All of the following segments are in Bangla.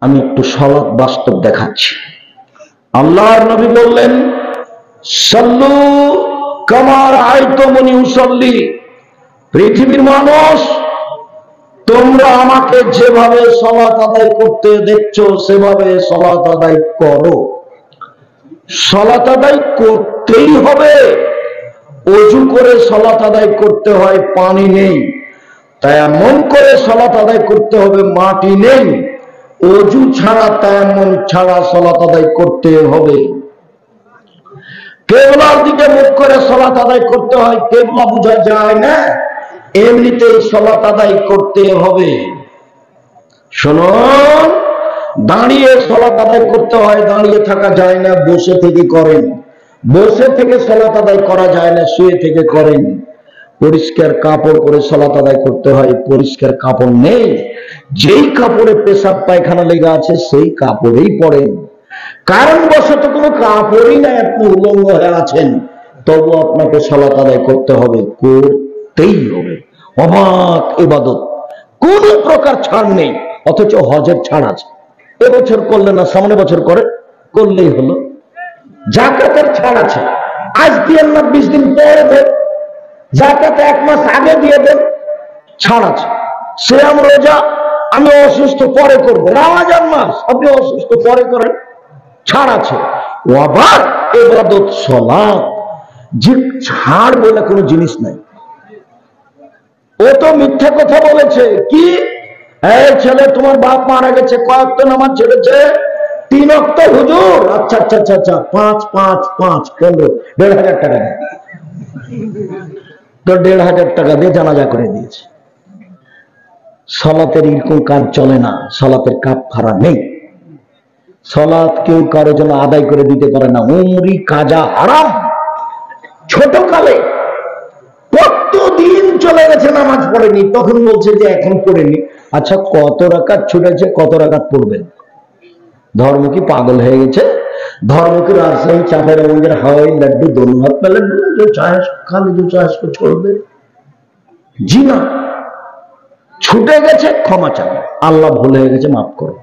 আমি একটু সালাত বাস্তব দেখাচ্ছি। আল্লাহর নবী বললেন, সাল্লু কামা রাআইতুমুনি উসাল্লি, পৃথিবীর মানুষ তোমরা আমাকে যেভাবে সালাত আদায় করতে দেখছো সেভাবে সালাত আদায় করো। সালাত আদায় করতেই হবে। ওযু করে সালাত আদায় করতে হয়, পানি নেই। তায়াম্মুম করে সালাত আদায় করতে হবে, মাটি নেই। ওযু ছাড়া তায়াম্মুম ছাড়া সালাত আদায় করতে হবে। কিবলার দিকে মুখ করে সালাত আদায় করতে হয়, কিবলা বোঝা যায় না, এমনিতেই সালাত আদায় করতে হবে। শুনুন, দাঁড়িয়ে সালাত আদায় করতে হয়, দাঁড়িয়ে থাকা যায় না, বসে থেকে করেন। বসে থেকে সালাত আদায় করা যায় না, শুয়ে থেকে করেন। পরিষ্কার কাপড় পরে সালাত আদায় করতে হয়, পরিষ্কার কাপড় নেই। যেই কাপড়ে পেশাব পায়খানা লেগে আছে সেই কাপড়েই পরেন। কারণ বশত কোনো কাপড়ই নাই, আপনি উলঙ্গ হয়ে আছেন, তবু আপনাকে সালাত আদায় করতে হবে, করতেই হবে। অবাক ইবাদত, কোন প্রকার ছাড় নেই। অথচ হজের ছাড় আছে। এবছর করলে না, সামনে বছর করলেই হলো। যাকাতের ছাড় আছে, আজ দিয়ে না 20 দিন পরে দেন। যাকাতে 1 মাস আগে দিয়ে দেন, ছাড় আছে। সিয়াম রোজা আমি অসুস্থ পরে করব, রমজান মাস আপনি অসুস্থ পরে করেন, ছাড় আছে। ও আবার ইবাদত সালাত, যে ছাড় বলে কোনো জিনিস নাই। ও তো মিথ্যা কথা বলেছে। কি, এই ছেলে তোমার বাপ মারা গেছে, কয়েকটা নামাজ ছেড়েছে? 3 ওয়াক্ত হুজুর। আচ্ছা আচ্ছা আচ্ছা আচ্ছা, 5 5 5 15 1,500 টাকা দেয়। তো 1,500 টাকা দিয়ে জানাজা করে দিয়েছে। সালাতের এরকম কাজ চলে না, সালাতের কাফারা নেই। সালাত কেউ কারো জন্য আদায় করে দিতে পারে না। উমরি কাজা হারাম। ছোটকালে কতদিন চলে গেছে নামাজ পড়েনি, তখন বলছে যে এখন পড়েনি। আচ্ছা, কত রাকাত ছুটেছে, কত রাকাত পড়বেন? ধর্ম কি পাগল হয়ে গেছে? ধর্ম কি রাজশাহী চাপের মন্দির হাওয়াই লাড্ডু দোনো হাত में लड्डू जो चाहे खाली जो चाहे उसको छोड़ दे? জি না, ছুটে গেছে, ক্ষমা চাও, আল্লাহ ভুল হয়ে গেছে, মাফ করো।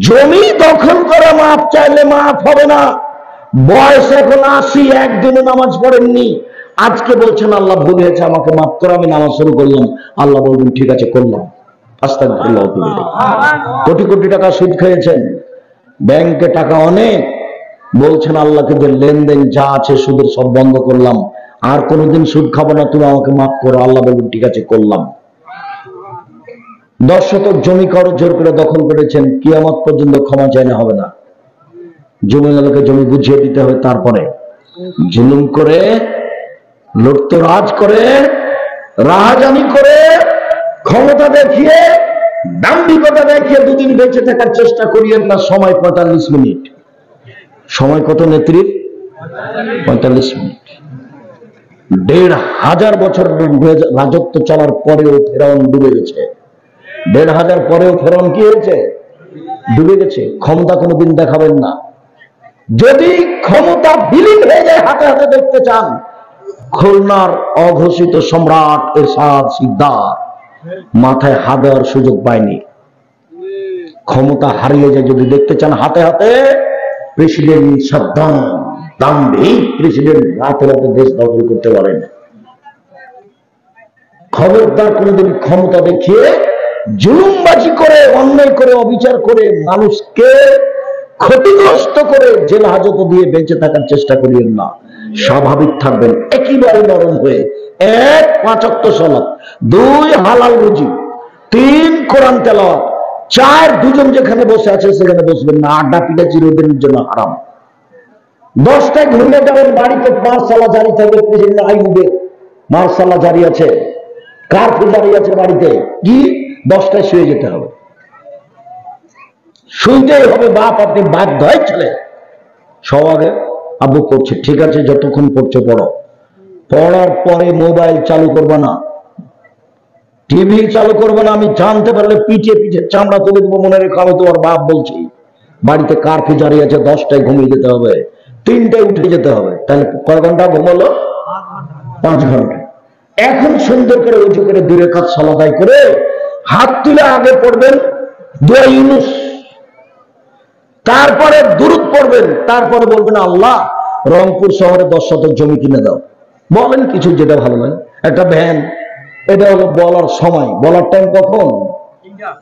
জমি দখল করে মাফ চাইলে মাফ হবে না। বয়স এখন 80, একদিনে নামাজ পড়েননি, আজকে বলছেন আল্লাহ ভুল হয়েছে, আমাকে মাফ করো, আমি নামাজ শুরু করলাম। আল্লাহ বলবেন ঠিক আছে, করলাম। আস্তাগফিরুল্লাহ। কোটি কোটি টাকা সুদ খেয়েছেন, ব্যাংকে টাকা অনেক, বলছেন আল্লাহকে যে লেনদেন যা আছে সুদের সব বন্ধ করলাম, আর কোনোদিন সুদ খাবো না, তুমি আমাকে মাফ করো। আল্লাহ বলবেন ঠিক আছে, করলাম। 10 শতক জমি কারো জোর করে দখল করেছেন, কিয়ামত পর্যন্ত ক্ষমা চাইলে হবে না। জমিওয়ালাকে জমি বুঝিয়ে দিতে হবে। তারপরে জুলুম করে, লুটতরাজ করে, রাহাজানি করে, ক্ষমতা দেখিয়ে, দাম্ভিকতা দেখিয়ে 2 দিন বেঁচে থাকার চেষ্টা করিয়েন না। সময় 45 মিনিট। সময় কত নেত্রীর? 45 মিনিট। 1,500 বছর রাজত্ব চলার পরেও ফেরাউন ডুবে গেছে। 1,500 পরেও ফেরাউন কি হয়েছে? ডুবে গেছে। ক্ষমতা কোনোদিন দেখাবেন না। যদি ক্ষমতা বিলীন হয়ে যায় হাতে হাতে দেখতে চান, খুলনার অঘোষিত সম্রাট এরশাদ শিকদার মাথায় হাত দেওয়ার সুযোগ পায়নি। ক্ষমতা হারিয়ে যায় যদি দেখতে চান হাতে হাতে, প্রেসিডেন্ট সাদ্দাম, দাম্ভিক প্রেসিডেন্ট, রাতে রাতে দেশ দখল করতে পারেন। খবরদার কোনোদিন ক্ষমতা দেখিয়ে জুলুমবাজি করে, অন্যায় করে, অবিচার করে, মানুষকে ক্ষতিগ্রস্ত করে জেল হাজত দিয়ে বেঁচে থাকার চেষ্টা করিয়েন না। স্বাভাবিক থাকবেন, একেবারে নরম হয়ে। 1 5 ওয়াক্ত সালাত, 2 হালাল রুজি, 3 কোরআন তেলাওয়াত, 4 দুজন যেখানে বসে আছে সেখানে বসবেন না। আড্ডা পিটা চিরদিনের জন্য হারাম। 10টায় ঘুমিয়ে যাবেন, বাড়িতে মার্শাল্লাহ জারি থাকবে। প্রেসিডেন্ট আইয়ুবের মার্শাল্লাহ জারি আছে, কারফিউ জারি আছে বাড়িতে। কি 10টায় শুয়ে যেতে হবে, শুনতেই হবে। বাপ আপনি বাধ্য হয়, ছেলে সব আগে আব্বু পড়ছে, ঠিক আছে, যতক্ষণ পড়ছে পড়ো। পড়ার পরে মোবাইল চালু করবে না, টিভি চালু করবে না। আমি জানতে পারলে পিঠে পিঠে চামড়া তুলে দেবো, মনে রেখো আমি তোমার বাপ বলছি। বাড়িতে কারফিউ জারি আছে, 10টায় ঘুমিয়ে যেতে হবে, 3টায় উঠে যেতে হবে। তাহলে কয় ঘন্টা ঘুমালো? 5 ঘন্টা। এখন সুন্দর করে উঁচু করে 2 রাকাত সালাত আদায় করে হাত তুলে আগে পড়বেন, দোয়া ইউনুস। তারপরে দুরূদ পড়বেন, তারপরে বলবেন আল্লাহ রংপুর শহরে 10 শতক জমি কিনে দাও। বলেন কিছু যেটা ভালো লাগে, একটা ভ্যান। এটা হলো বলার সময়। বলার টাইম কখন?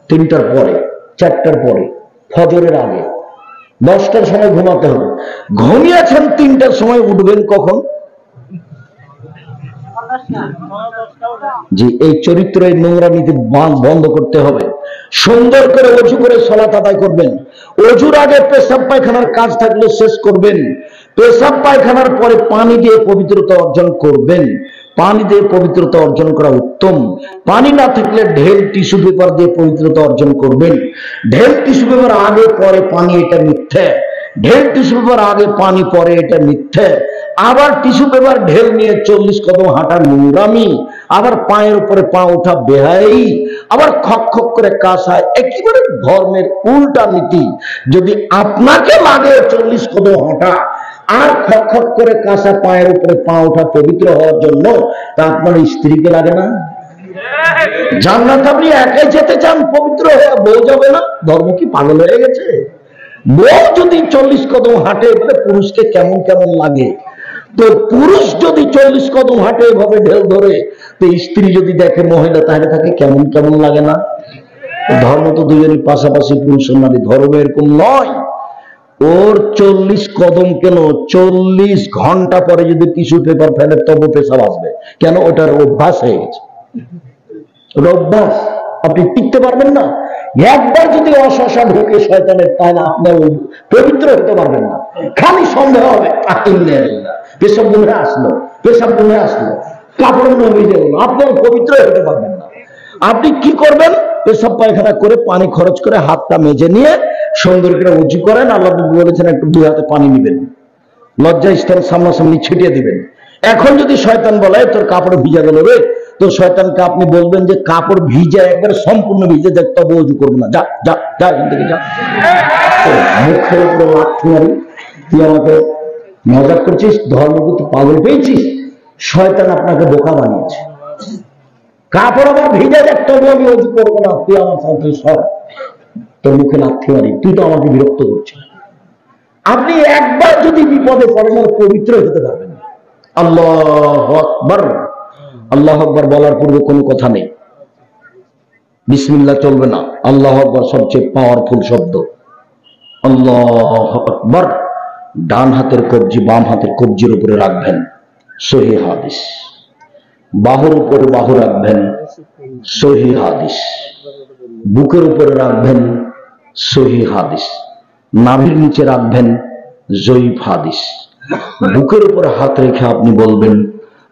3টার পরে, 4টার পরে, ফজরের আগে। 10টার সময় ঘুমাতে হবে। ঘুমিয়েছেন 3টার সময়, উঠবেন কখন? জি, এই চরিত্র, এই নোংরা নীতি বন্ধ করতে হবে। সুন্দর করে অজু করে সালাত আদায় করবেন। অজুর আগে পেশাব পায়খানার কাজ থাকলে শেষ করবেন। পেশাব পায়খানার পরে পানি দিয়ে পবিত্রতা অর্জন করবেন। পানি দিয়ে পবিত্রতা অর্জন করা উত্তম। পানি না থাকলে ঢেল টিস্যু পেপার দিয়ে পবিত্রতা অর্জন করবেন। ঢেল টিস্যু পেপার আগে পরে পানি, এটা মিথ্যা। ঢেল টিস্যু পেপার আগে পানি পরে, এটা মিথ্যা। আবার টিস্যু পেপার ঢেল নিয়ে 40 কদম হাঁটা নোংরামি। আবার পায়ের উপরে পা ওঠা বেহাই। আবার খক খক করে কাশা, একেবারে ধর্মের উল্টা নীতি। যদি আপনাকে লাগে 40 কদম হাঁটা আর খক খক করে কাশা, পায়ের উপরে পা ওঠা পবিত্র হওয়ার জন্য, তা আপনার স্ত্রীকে লাগে না? জান্নাত আপনি একাই যেতে চান, পবিত্র হয়ে, বউ যাবে না? ধর্ম কি পাগল হয়ে গেছে? বউ যদি 40 কদম হাঁটে, এবারে পুরুষকে কেমন কেমন লাগে? তো পুরুষ যদি 40 কদম হাঁটে এভাবে ঢেল ধরে, তো স্ত্রী যদি দেখে মহিলা, তাহলে তাকে কেমন কেমন লাগে না? ধর্ম তো দুজনই পাশাপাশি, পুরুষ নারী। ধর্ম এরকম নয়। ওর 40 কদম কেন, 40 ঘন্টা পরে যদি টিস্যু পেপার ফেলে তবু পেশাব আসবে। কেন? ওটার অভ্যাস হয়ে গেছে। অভ্যাস, আপনি টিকতে পারবেন না। একবার যদি অশাসা ঢুকে শয়তানের, তাহলে আপনার পবিত্র হতে পারবেন না। খালি সন্দেহ হবে, পেশাব গুনে আসলো, পেশাব গুনে আসলো, কাপড় ভিজে গেল, আপনার পবিত্র হতে পারবেন না। আপনি কি করবেন? পেশাব পায়খানা করে পানি খরচ করে হাতটা মেজে নিয়ে সুন্দর করে উঁচু করেন। আল্লাহ বলেছেন একটু 2 হাতে পানি নিবেন, লজ্জা স্থান সামনাসামনি ছিটিয়ে দিবেন। এখন যদি শয়তান বলে তোর কাপড় ভিজা গেল রে, তো শয়তানকে আপনি বলবেন যে কাপড় ভিজা, একবারে সম্পূর্ণ ভিজে দেখ, তবে উজু করবো না, যা যা যা, এখান থেকে যা। মুখের উপরে লাথি মারি, তুই আমাকে মজা করছিস, ধর্মকে পাগল পেয়েছিস। শয়তান আপনাকে বোকা বানিয়েছে। কাপড় আমার ভিজে দেখ, তবে আমি উজু করবো না, তুই আমার সাথে সর, তোর মুখে লাথি মারি, তুই তো আমাকে বিরক্ত করছিস। আপনি একবার যদি বিপদে পড়েন, পবিত্র হতে পারবেন না। আল্লাহু আকবার। আল্লাহু আকবার বলার পূর্বে কোনো কথা নেই, বিসমিল্লাহ চলবে না। আল্লাহু আকবার সবচেয়ে পাওয়ারফুল শব্দ। আল্লাহু আকবার। ডান হাতের কবজি বাম হাতের কবজির উপরে রাখবেন, সহিহ হাদিস। বাহুর উপরে বাহু রাখবেন, সহিহ হাদিস। বুকের উপরে রাখবেন, সহিহ হাদিস। নাভির নিচে রাখবেন, জয়ীফ হাদিস। বুকের উপরে হাত রেখে আপনি বলবেন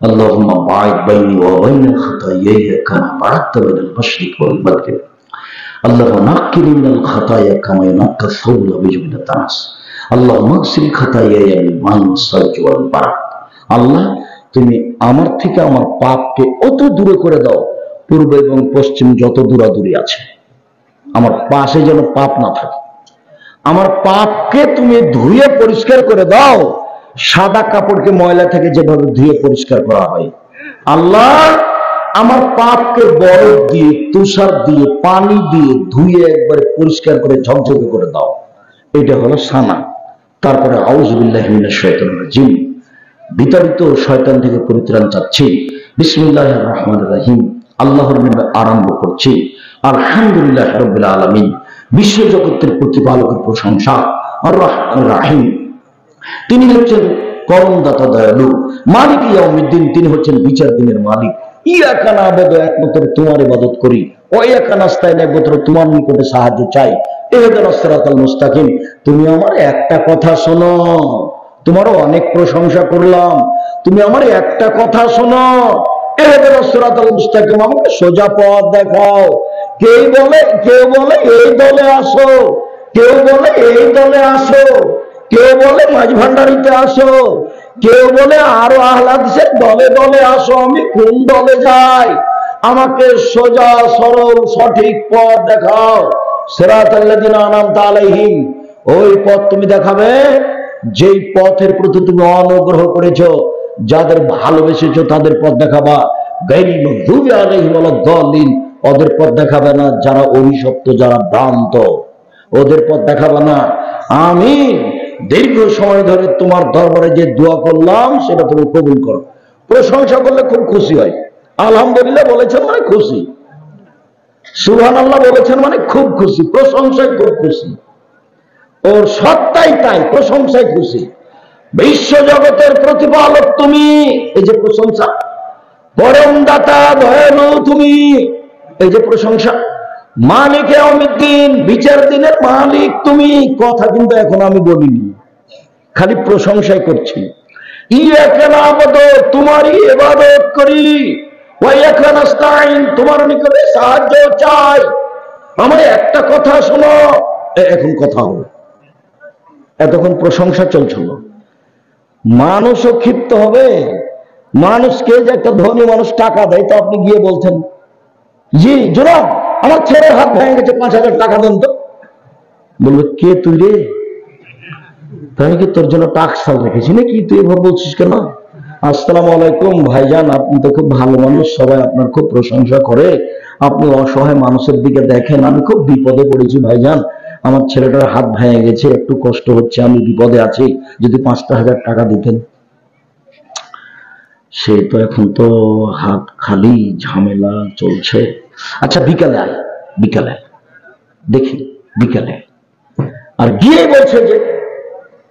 আল্লাহুম্মা বা'id বাইনি ওয়া বাইনা খাতায়ায়া কামা বা'adta বাইনাল মাশরিক ওয়াল মাগরিব। আল্লাহুম্মা নাক্কিনি মিনাল খাতায়া কামা ইয়ানক্কা আস-সাওবু বিজুমিনাত তানাস। আল্লাহুম্মা আগসিল খাতায়ায়া বিল মা'i ওয়াস-সালজি ওয়াল বারাদ। আল্লাহ, তুমি আমার থেকে আমার পাপকে অত দূরে করে দাও, পূর্ব এবং পশ্চিম যত দূরাদূরি আছে, আমার পাশে যেন পাপ না থাকে। আমার পাপকে তুমি ধুয়ে পরিষ্কার করে দাও, সাদা কাপড়কে ময়লা থেকে যেভাবে ধুয়ে পরিষ্কার করা হয়। আল্লাহ, আমার পাপকে বরফ দিয়ে, তুষার দিয়ে, পানি দিয়ে ধুয়ে একবারে পরিষ্কার করে ঝকঝকে করে দাও। এটা হলো সানা। তারপরে আউযু বিল্লাহি মিনাশ শাইতানির রাজিম, বিতাড়িত শয়তান থেকে পরিত্রাণ চাচ্ছি। বিসমিল্লাহির রহমানির রহিম, আল্লাহর নামে আরম্ভ করছি। আলহামদুলিল্লাহি রাব্বিল আলামিন, বিশ্বজগতের প্রতিপালকের প্রশংসা। আর রহমানির রহিম, তিনি হচ্ছেন করমদাতা, দয়ালু। মালিক ইয়াউমিদ্দিন, তিনি হচ্ছেন বিচার দিনের মালিক। ইয়াকা না'বুদু, একমাত্র তোমার ইবাদত করি। ওয়া ইয়াকা নাস্তাইন, একমাত্র তোমার নিকটে সাহায্য চাই। ইহদিনাস সিরাতাল মুস্তাকিম, তুমি আমার একটা কথা শোনো। তোমারও অনেক প্রশংসা করলাম, তুমি আমার একটা কথা শোনো। ইহদিনাস সিরাতাল মুস্তাকিম, আমাকে সোজা পথ দেখাও। কেউ বলে এই দলে আসো, কেউ বলে এই দলে আসো, কেউ বলে মাঝ ভান্ডারিতে আসো, কেউ বলে আরো আহলে হাদিসের দলে দলে আসো। আমি কোন দলে যাই? আমাকে সোজা সরল সঠিক পথ দেখাও। সিরাতাল্লাযিনা আনআমতা আলাইহিম, ওই পথ তুমি দেখাবে যেই পথের প্রতি তুমি অনুগ্রহ করেছো, যাদের ভালোবেসেছো তাদের পথ দেখাবা। গায়রিল মাগদুবি আলাইহিম ওয়ালাদ-দাল্লিন, ওদের পথ দেখাবে না, যারা অভিশপ্ত, যারা ভ্রান্ত, ওদের পথ দেখাবে না। আমি দীর্ঘ সময় ধরে তোমার দরবারে যে দোয়া করলাম সেটা তুমি কবুল করো। প্রশংসা করলে খুব খুশি হয়। আলহামদুলিল্লাহ বলেছেন মানে খুশি, সুবহানাল্লাহ বলেছেন মানে খুব খুশি, প্রশংসায় খুব খুশি। ওর সত্তাই তাই, প্রশংসায় খুশি। বিশ্ব জগতের প্রতিপালক তুমি, এই যে প্রশংসা। পরম দাতা দয়ালু তুমি, এই যে প্রশংসা। মালিক ইয়াউমিদ্দিন, বিচার দিনের মালিক তুমি। কথা কিন্তু এখন আমি বলিনি, খালি প্রশংসাই করছি। ইয়াকা না'বুদু, তোমারই ইবাদত করি। ওয়া ইয়াকা নাস্তাঈন, তোমার নিকটে সাহায্য চাই। আমার একটা কথা শোনো, এখন কথা হবে। এতক্ষণ প্রশংসা চলছিল। মানুষও ক্ষিপ্ত হবে। মানুষকে যে একটা ধনী মানুষ টাকা দেয়, তো আপনি গিয়ে বলছেন, জি জনাব আমার ছেলের হাত ভেঙে গেছে, 5,000 টাকা দেন তো। বললো, কে তুই রে? তাই কি তোর জন্য টাকশাল রেখেছি নাকি? তুই এভাবে বলছিস কেন? আসসালামু আলাইকুম ভাইজান, আপনি তো খুব ভালো মানুষ, সবাই আপনার খুব প্রশংসা করে, আপনি অসহায় মানুষের দিকে দেখেন। আমি খুব বিপদে পড়েছি ভাইজান, আমার ছেলেটার হাত ভেঙে গেছে, একটু কষ্ট হচ্ছে, আমি বিপদে আছি, যদি 5,000 টাকা দিতেন। সে তো এখন তো হাত খালি, ঝামেলা চলছে। আচ্ছা বিকালে আয়, বিকালে দেখি, বিকালে। আর গিয়ে বলছে যে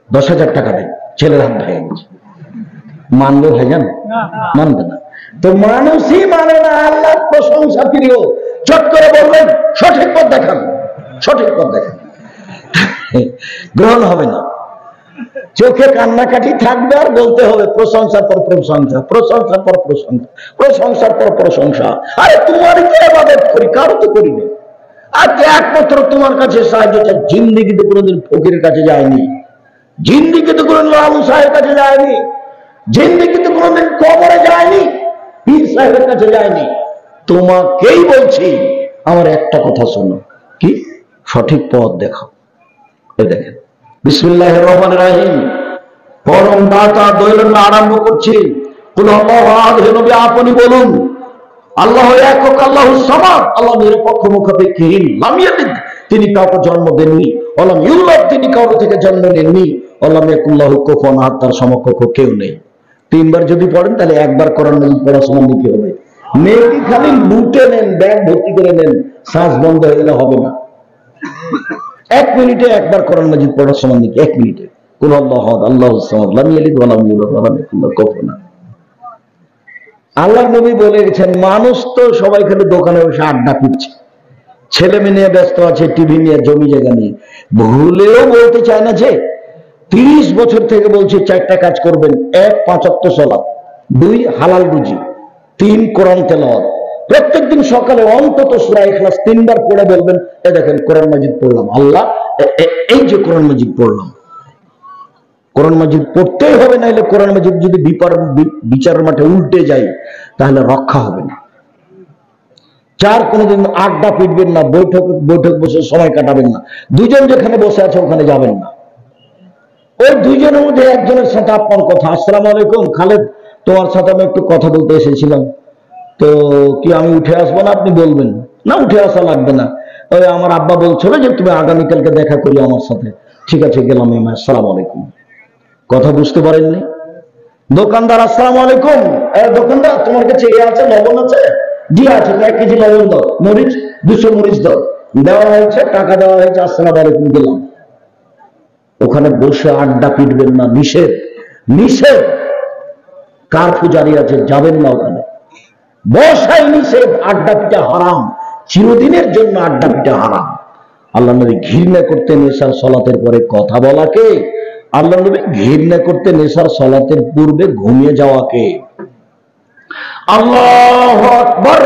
10,000 টাকা দেন, ছেলের হাত ভেঙে গেছে। মানবে ভাইজান? মানবে না। তো মানুষই মানে না আল্লাহ প্রশংসা প্রিয়। চট করে বলবেন সঠিক পথ দেখান, সঠিক পথ দেখান, গ্রহণ হবে না। চোখে কান্নাকাটি থাকবে, আর বলতে হবে প্রশংসার পর প্রশংসা, প্রশংসার পর প্রশংসা, প্রশংসার পর প্রশংসা। আরে তোমারই তো ইবাদত করি, কারো তো করি না। আর একমাত্র তোমার কাছে সাহায্য চাই। জিন্দেগিতে কোনোদিন ফকিরের কাছে যায়নি, জিন্দেগিতে কোনোদিন লালু সাহেবের কাছে যায়নি, জিন্দেগিতে কোনোদিন কবরে যায়নি, পীর সাহেবের কাছে যায়নি। তোমাকেই বলছি, আমার একটা কথা শোনো। কি? সঠিক পথ দেখাও। এই দেখেন, বিসমিল্লাহির রহমানির রহিম, পরম দাতা দয়ালু আরম্ভ করছি। কুল আল্লাহু আহাদ, হে নবী আপনি বলুন, আল্লাহ একক, আল্লাহুস সামাদ, আল্লাহ নিরপেক্ষ মুখাপেক্ষীহীন। লাম ইয়ালিদ, তিনি কাউকে জন্ম দেননি। ওয়ালাম ইউলাদ, তিনি কারো থেকে জন্ম নেননি। ওয়ালাম ইয়াকুল লাহু কুফুয়ান আহাদ, তার সমকক্ষ কেউ নেই। 3 বার যদি পড়েন তাহলে একবার কোরআন মাজিদ পড়া সমান কি হবে? নেকি খালি লুটে নেন, ব্যাগ ভর্তি করে নেন, শ্বাস বন্ধ হয়ে গেলে হবে না। 1 মিনিটে একবার কোরআন মাজিদ পড়ার সমান নাকি? 1 মিনিটে। কুল আল্লাহু আহাদ, আল্লাহুস সামাদ, লাম ইয়ালিদ ওয়ালাম ইউলাদ ওয়ালাম ইয়াকুল লাহু কুফুয়ান আহাদ। আল্লাহ নবী বলে গেছেন, মানুষ তো সবাই খালি দোকানে বসে আড্ডা পিটছে, ছেলে মেয়ে নিয়ে ব্যস্ত আছে, টিভি নিয়ে, জমি জায়গা নিয়ে। ভুলেও বলতে চায় না যে 30 বছর থেকে বলছে 4টা কাজ করবেন। 1 5 ওয়াক্ত সালাত, 2 হালাল রুজি, 3 কোরআন তেলাওয়াত। প্রত্যেকদিন সকালে অন্তত সূরা ইখলাস 3 বার পড়ে বলবেন, এ দেখেন কোরআন মাজিদ পড়লাম, আল্লাহ এই যে কোরআন মাজিদ পড়লাম। কোরআন মাজিদ পড়তেই হবে, নাইলে কোরআন মাজিদ যদি বিচারের মাঠে উল্টে যায় তাহলে রক্ষা হবে না। 4 কোনোদিন আড্ডা পিটবেন না, বৈঠক বসে সময় কাটাবেন না। 2জন যেখানে বসে আছে ওখানে যাবেন না। ওই 2জনের মধ্যে একজনের সাথে আপনার কথা, আসসালামু আলাইকুম খালেদ, তোমার সাথে আমি একটু কথা বলতে এসেছিলাম, তো কি আমি উঠে আসবো না? আপনি বলবেন না, উঠে আসা লাগবে না, ওই আমার আব্বা বলছিল যে তুমি আগামীকালকে দেখা করি আমার সাথে। ঠিক আছে, গেলাম। আসসালামু আলাইকুম। কথা বুঝতে পারেননি? দোকানদার, আসসালামু আলাইকুম। দোকানদার, তোমার কাছে এ আছে, লবণ আছে? জি আছে। 1 কেজি লবণ দাও। মরিচ 200 মরিচ দাও। দেওয়া হয়েছে, টাকা দেওয়া হয়েছে, আসসালামু আলাইকুম, গেলাম। ওখানে বসে আড্ডা পিটবেন না, নিষেধ, নিষেধ। কারফিউ জারি আছে, যাবেন না ওখানে। বসাই নিষেধ, আড্ডা পিটা হারাম, চিরদিনের জন্য আড্ডা পিটা হারাম। আল্লাহ নবী ঘৃণা করতেন এশার সালাতের পরে কথা বলাকে। আল্লাহ নবী ঘৃণা করতেন এশার সালাতের পূর্বে ঘুমিয়ে যাওয়াকে। আল্লাহু আকবার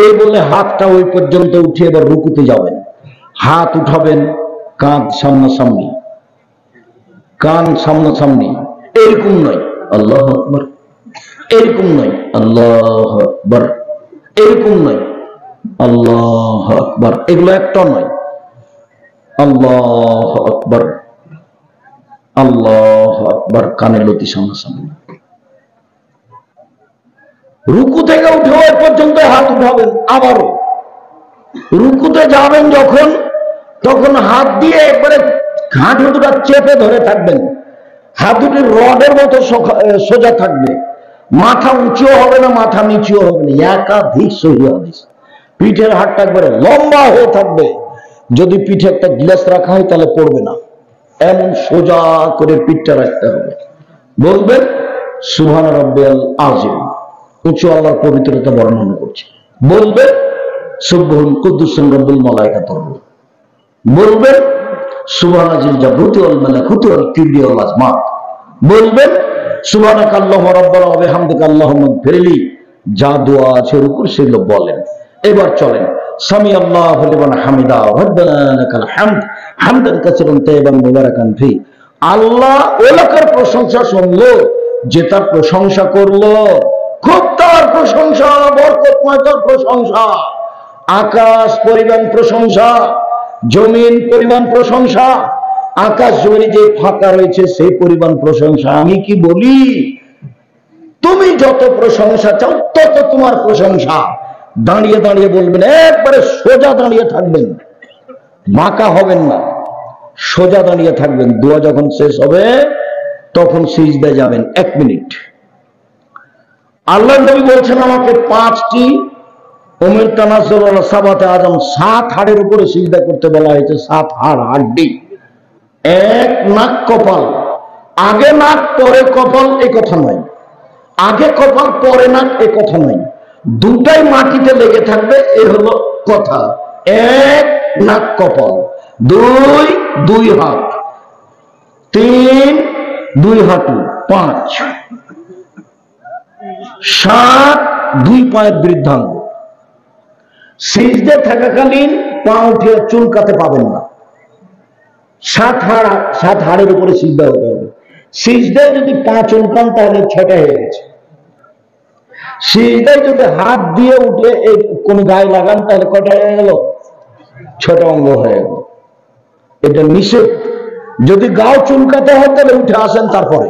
এই বলে হাতটা ওই পর্যন্ত উঠিয়ে এবার রুকুতে যাবেন। হাত উঠাবেন, কাঁধ সামনাসামনি, কান সামনাসামনি, এরকম নয় আল্লাহু আকবার, এরকম নয় আল্লাহু আকবার, এরকম নয় আল্লাহু আকবার, এগুলো একটা নয়। আল্লাহু আকবার, আল্লাহু আকবার, কানে লতি সামনাসামনি। রুকু থেকে উঠে ওই পর্যন্ত হাত উঠাবেন, আবারও রুকুতে যাবেন যখন, তখন হাত দিয়ে একবারে হাঁটু দুটা চেপে ধরে থাকবেন, হাত দুটি রডের মতো সোজা থাকবে, মাথা উঁচুও হবে না মাথা নিচুও হবে না। একাধিক সহিহ হাদিস। পিঠের হাতটা একবারে লম্বা হয়ে থাকবে, যদি পিঠে একটা গ্লাস রাখা হয় তাহলে পড়বে না, এমন সোজা করে পিঠটা রাখতে হবে। বলবেন সুবহান রাব্বিয়াল আযীম, উঁচু আল্লাহর পবিত্রতা বর্ণনা করছে। বলবেন সুবহুল কুদ্দুসুর রব্বুল মালায়েকাতুর রূহ। বলবেন সুবহানাজিল জাবরুতি ওয়াল মালাকুতি ওয়াল কিবরিয়া ওয়াল আজমাত। বলবেন সুবহানাকা আল্লাহুম্মা রাব্বানা ওয়া বিহামদিকা আল্লাহুম্মা গফিরলি। যা দোয়া আছে রুকুর সেগুলো বলেন। এবার চলেন সামি আল্লাহু লিমান হামিদা রাব্বানা লাকাল হামদ হামদান কাসীরান তাইয়িবান মুবারাকান ফি। আল্লাহ ওলাকার প্রশংসা শুনলো, যে তার প্রশংসা করলো, খুব তার প্রশংসা, বরকতময় তার প্রশংসা। আকাশ পরিমাণ প্রশংসা, জমিন পরিমাণ প্রশংসা, আকাশ জমিনে যে ফাঁকা রয়েছে সেই পরিমাণ প্রশংসা। আমি কি বলি, তুমি যত প্রশংসা চাও তত তোমার প্রশংসা। দাঁড়িয়ে দাঁড়িয়ে বলবেন, একবারে সোজা দাঁড়িয়ে থাকবেন, বাঁকা হবেন না, সোজা দাঁড়িয়ে থাকবেন। দোয়া যখন শেষ হবে তখন সিজদায় যাবেন। 1 মিনিট। আল্লাহর নবী বলছেন আমাকে 5টি উমির তানাজ্জুল আলা সাবাতে আযম, 7 হাড়ের উপরে সিজদা করতে বলা হয়েছে। 7 হাড়, হাড্ডি। 1 নাক কপাল। আগে নাক পরে কপাল এই কথা নয়, আগে কপাল পরে নাক এই কথা নয়, দুটাই মাটিতে লেগে থাকবে, এ হলো কথা। 1 নাক কপাল, 2 2 হাত, 3 2 হাঁটু, 5 7 2 পায়ের বৃদ্ধাঙ্গ। সিজদে থাকাকালীন পা উঠে চুলকাতে পাবেন না। 7 হাড়ের উপরে সিজদা হতে হবে। সিজদায় যদি পা চুলকান তাহলে 6টা হয়ে গেছে। সিজদায় যদি হাত দিয়ে উঠে এই কোন গায়ে লাগান তাহলে কটা হয়ে গেল? 6টা অঙ্গ হয়ে গেল। এটা নিষেধ। যদি গাও চুলকাতে হয় তাহলে উঠে আসেন। তারপরে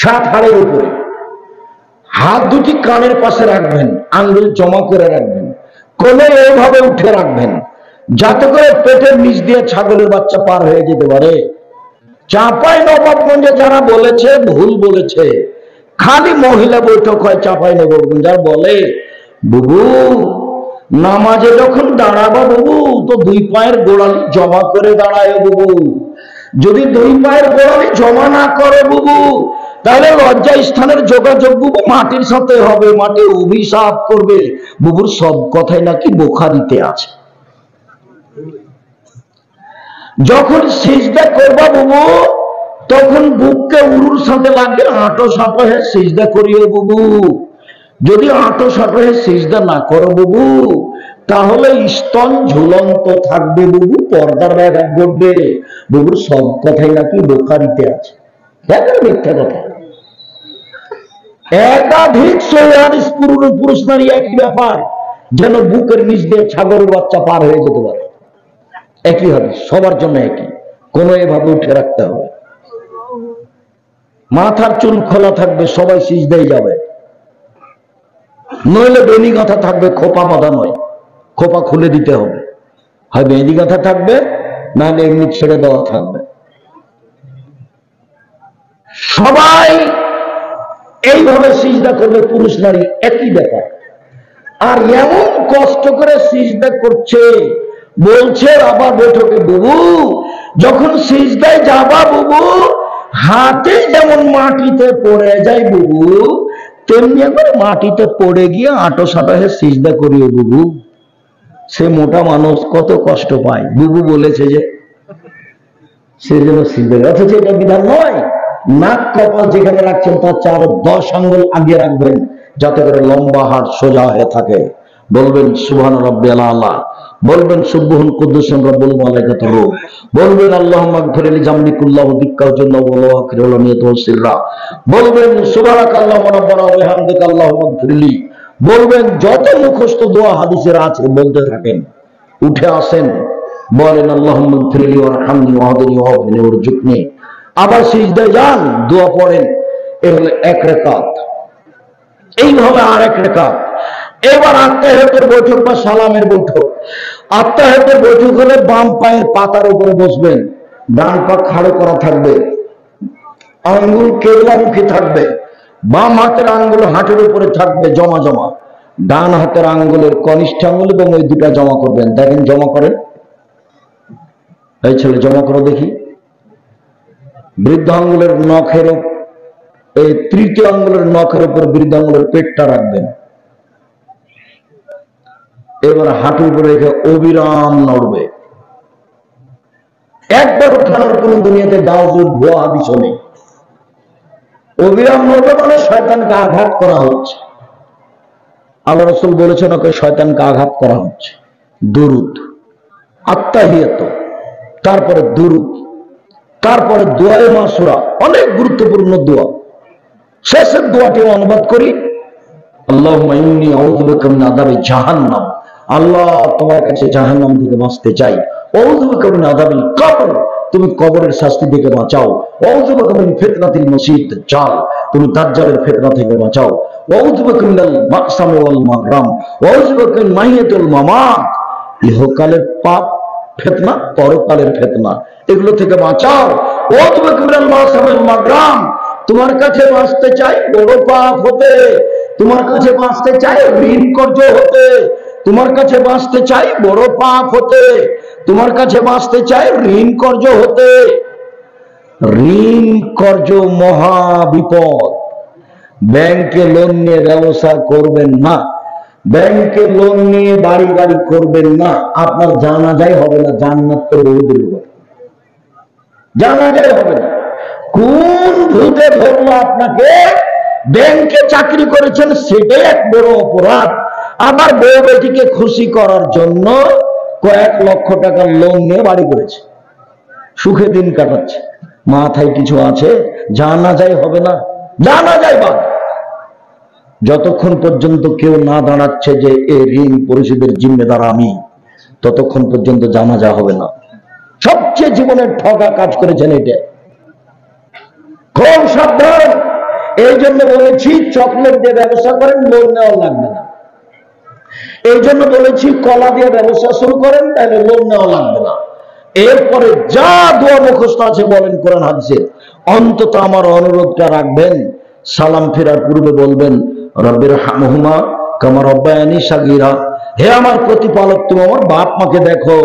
7 হাড়ের উপরে হাত দুটি কানের পাশে রাখবেন, আঙ্গুল জমা করে রাখবেন, কোলে এইভাবে উঠে রাখবেন যাতে করে পেটের নিচ দিয়ে ছাগলের বাচ্চা পার হয়ে যেতে পারে। চাঁপাই নবাবগঞ্জে যারা বলেছে ভুল বলেছে, খালি মহিলা বৈঠক হয় চাঁপাই নবাবগঞ্জ। আর বলে বুবু নামাজে যখন দাঁড়াবা বুবু তো 2 পায়ের গোড়ালি জমা করে দাঁড়ায় বুবু। যদি 2 পায়ের গোড়ালি জমা না করে বুবু তাহলে লজ্জা স্থানের যোগাযোগ বুবু মাটির সাথে হবে, মাটি অভিশাপ করবে। বুবুর সব কথাই নাকি বুখারীতে আছে। যখন সিজদা করবা বুবু তখন বুককে উরুর সাথে লাগিয়ে আঁটো সাঁটো হয়ে সিজদা করিও বুবু। যদি আঁটো সাঁটো হয়ে সিজদা না করো বুবু তাহলে স্তন ঝুলন্ত থাকবে বুবু, পর্দার ব্যাঘাত ঘটবে। বুবুর সব কথাই নাকি বুখারীতে আছে। দেখেন মিথ্যা কথা। একাধিক সহিহ হাদিস, পুরুষ নারী একই ব্যাপার, যেন বুকের নিচ দিয়ে ছাগলের বাচ্চা পার হয়ে যেতে পারে। একই হাদিস, সবার জন্য একই। কোন এভাবে উঠে রাখতে হবে। মাথার চুল খোলা থাকবে, সবাই সিজদায় যাবে। নইলে বেনি গাঁথা থাকবে, খোপা বাঁধা নয়, খোপা খুলে দিতে হবে। হয় বেনি গাঁথা থাকবে, নাহলে এমনি ছেড়ে দেওয়া থাকবে। সবাই এইভাবে সিজদা করবে, পুরুষ নারী একই ব্যাপার। আর এমন কষ্ট করে সিজদা করছে, বলছে আবার বৈঠকে বুবু যখন সিজদায় যাবা বুবু হাতে যেমন মাটিতে পড়ে যায় বুবু তেমনি একবার মাটিতে পড়ে গিয়ে আঁটো সাঁটো হয়ে সিজদা করিও বুবু। সে মোটা মানুষ কত কষ্ট পায়। বুবু বলেছে যে সে যেন সিজদা, অথচ এটা বিধান নয়। নাক কপাল যেখানে রাখছেন তার 4-10 আঙ্গুল আগে রাখবেন যাতে করে লম্বা হাত সোজা হয়ে থাকে। বলবেন সুবহান রাব্বিয়াল আলা, বলবেন সুবহুল কুদ্দুসুর রব্বুল মালায়েকাতুর রূহ, বলবেন আল্লাহুম্মা গফিরলি জামবি কুল্লাহু দিক্কা জাল্লাহু ওয়া আখিরুল নিয়াতু সিররা, বলবেন সুবহানাকাল্লাহু রাব্বানা ওয়া বিহামদিকা আল্লাহুম্মা গফিরলি। বলবেন যত মুখস্থ দোয়া হাদিসের আছে বলতে থাকেন। উঠে আসেন, বলেন আল্লাহুম্মা গফিরলি ওয়ারহামনি ওয়াহদিনি ওয়াহদিনি ওয়ারজুকনি। আবার সিজদায় যান, দোয়া পড়েন। এ হলো 1 রাকাত। এইভাবে আর 1 রাকাত। এবার আত্মাহিয়তের বৈঠক বা সালামের বৈঠক। আত্মাহিয়তের বৈঠক হলে বাম পায়ের পাতার উপরে বসবেন, ডান পা খাড়ো করা থাকবে, আঙ্গুল কেবলামুখী থাকবে, বাম হাতের আঙ্গুল হাঁটুর উপরে থাকবে জমা জমা, ডান হাতের আঙ্গুলের কনিষ্ঠ আঙ্গুল এবং ওই দুটা জমা করবেন। দেখেন জমা করেন, এই ছেলে জমা করো দেখি। বৃদ্ধ আঙ্গুলের নখের, এই তৃতীয় আঙ্গুলের নখের উপর বৃদ্ধ আঙ্গুলের পেটটা রাখবেন। এবার হাঁটুর উপরে রেখে অবিরাম নড়বে। একবার উঠানোর কোন দুনিয়াতে দাওজুর ভুয়া হাদিস নেই। অবিরাম নড়বে মানে শয়তানকে আঘাত করা হচ্ছে। আল্লাহ রাসূল বলেছেন ওকে শয়তানকে আঘাত করা হচ্ছে। দুরুদ, আত্তাহিয়াত, তারপরে দুরুদ, তারপরে দোয়ায়ে মাসুরা, অনেক গুরুত্বপূর্ণ দোয়া। শেষের দোয়াটি অনুবাদ করি, আল্লাহুম্মা ইন্নী আউযু বিকা মিন আযাবি জাহান্নাম। আল্লাহ, তোমার কাছে জাহান্নাম থেকে বাঁচতে চাই। আউযু বিকা মিন আযাবিল কবর, তুমি কবরের শাস্তি থেকে বাঁচাও। আউযু বিকা মিন ফিতনাতিল মাসীহিদ দাজ্জাল, তুমি দাজ্জালের ফিতনা থেকে বাঁচাও। আউযু বিকা মিনাল মাকসামি ওয়াল মাগরাম, আউযু বিকা মিন মাহিয়াতুল মামাত, ইহকালের পাপ ফিতনা, পরকালের ফিতনা, এগুলো থেকে বাঁচাও। আউযু বিকা মিনাল মাকসামি ওয়াল মাগরাম, তোমার কাছে বাঁচতে চাই বড় পাপ হতে, তোমার কাছে বাঁচতে চাই ঋণ কর্য হতে, তোমার কাছে বাঁচতে চাই বড় পাপ হতে, তোমার কাছে বাঁচতে চাই ঋণ কর্য হতে। ঋণ কর্য মহা বিপদ। ব্যাংকে লোন নিয়ে ব্যবসা করবেন না, ব্যাংকে লোন নিয়ে বাড়ি গাড়ি করবেন না, আপনার জানাজাই হবে না। জান্নাত তো বহু দূর, জানাজাই হবে না। কোন ভূতে ধরলো আপনাকে? ব্যাংকে চাকরি করেছেন সেটাই এক বড় অপরাধ। আবার বউ বেটিকে খুশি করার জন্য কয়েক লক্ষ টাকার লোন নিয়ে বাড়ি করেছে, সুখে দিন কাটাচ্ছে। মাথায় কিছু আছে? জানাজাই হবে না, জানাজাই বাদ। যতক্ষণ পর্যন্ত কেউ না দাঁড়াচ্ছে যে এই ঋণ পরিশোধের জিম্মেদার আমি, ততক্ষণ পর্যন্ত জানাজা হবে না। সবচেয়ে জীবনের ঠকা কাজ করেছেন এটা। খুব সাবধান। এই জন্য বলেছি চকলেট দিয়ে ব্যবসা করেন, লোন নেওয়া লাগবে না। এই জন্য বলেছি কলা দিয়ে ব্যবসা শুরু করেন, তাহলে লোন নেওয়া লাগবে না। এরপরে যা দোয়া মুখস্থ আছে বলেন কোরআন হাদিসে। অন্তত আমার অনুরোধটা রাখবেন, সালাম ফেরার পূর্বে বলবেন রব্বির হামহুমা কামা রাব্বায়ানি সাগীরা, হে আমার প্রতিপালক, তুমি আমার বাপ মাকে দেখো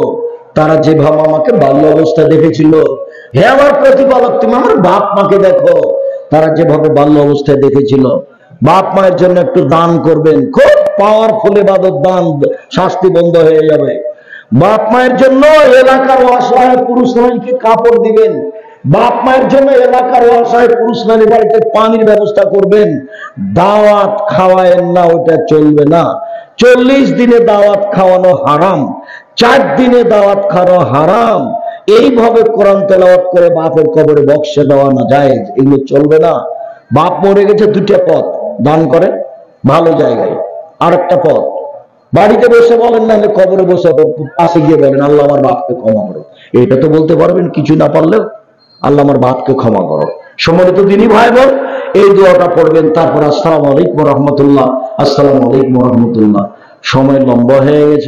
তারা যেভাবে আমাকে বাল্য অবস্থায় দেখেছিল। হে আমার প্রতিপালক, তুমি আমার বাপ মাকে দেখো তারা যেভাবে বাল্য অবস্থায় দেখেছিল। বাপ মায়ের জন্য একটু দান করবেন, খুব পাওয়ারফুল ইবাদত, দান, শাস্তি বন্ধ হয়ে যাবে। বাপ মায়ের জন্য এলাকার অসহায় পুরুষ নারীকে কাপড় দিবেন। বাপ মায়ের জন্য এলাকার অসহায় পুরুষ নারী বাড়িতে পানির ব্যবস্থা করবেন। দাওয়াত খাওয়ায়েন না, ওটা চলবে না। 40 দিনে দাওয়াত খাওয়ানো হারাম, 4 দিনে দাওয়াত খাওয়ানো হারাম। এইভাবে কোরআন তেলাওয়াত করে বাপের কবরে বক্সে দেওয়া না যায়, এগুলো চলবে না। বাপ মরে গেছে, 2টা পথ, দান করেন ভালো জায়গায়। আরেকটা পথ, বাড়িতে বসে বলেন, না কবরে বসে পাশে গিয়ে বলেন আল্লাহ আমার বাপকে ক্ষমা করো। এটা তো বলতে পারবেন, কিছু না পারলেও আল্লাহ আমার বাপকে ক্ষমা করো। সম্মানিত দিনী ভাই বোন, এই দোয়াটা পড়বেন। তারপর আসসালামু আলাইকুম ওয়া রাহমাতুল্লাহ, আসসালামু আলাইকুম ওয়া রাহমাতুল্লাহ। সময় লম্বা হয়ে গেছে।